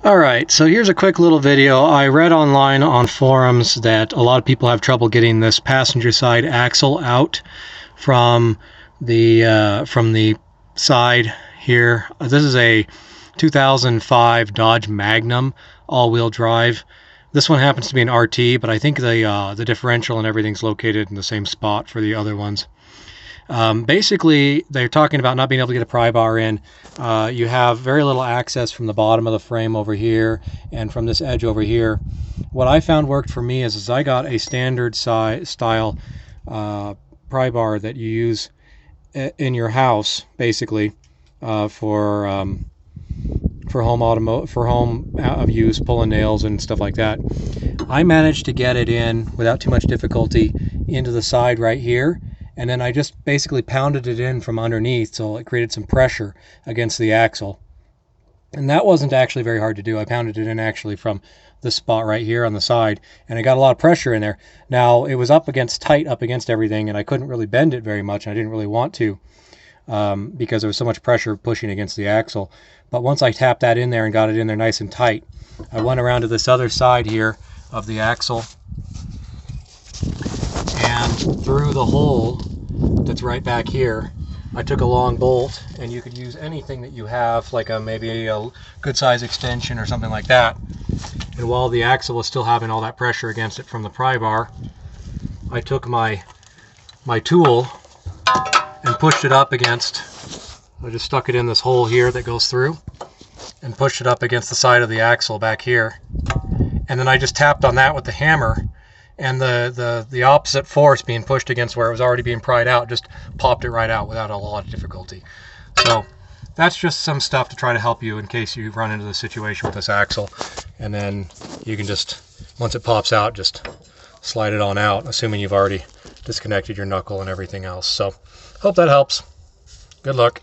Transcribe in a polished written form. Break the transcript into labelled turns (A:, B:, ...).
A: Alright, so here's a quick little video. I read online on forums that a lot of people have trouble getting this passenger side axle out from the side here. This is a 2005 Dodge Magnum all-wheel drive. This one happens to be an RT, but I think the differential and everything's located in the same spot for the other ones. Basically, they're talking about not being able to get a pry bar in. You have very little access from the bottom of the frame over here and from this edge over here. What I found worked for me is I got a standard style pry bar that you use in your house, basically, for home use, pulling nails and stuff like that. I managed to get it in without too much difficulty into the side right here. And then I just basically pounded it in from underneath, so it created some pressure against the axle. And that wasn't actually very hard to do. I pounded it in actually from this spot right here on the side, and I got a lot of pressure in there. Now, it was tight up against everything, and I couldn't really bend it very much, and I didn't really want to because there was so much pressure pushing against the axle. But once I tapped that in there and got it in there nice and tight, I went around to this other side here of the axle, and through the hole that's right back here, I took a long bolt, and you could use anything that you have, like maybe a good size extension or something like that. And while the axle was still having all that pressure against it from the pry bar, I took my tool and pushed it up against, I just stuck it in this hole here that goes through and pushed it up against the side of the axle back here. And then I just tapped on that with the hammer, and the opposite force being pushed against where it was already being pried out just popped it right out without a lot of difficulty. So that's just some stuff to try to help you in case you run into the situation with this axle. And then you can just, once it pops out, just slide it on out, assuming you've already disconnected your knuckle and everything else. So hope that helps. Good luck.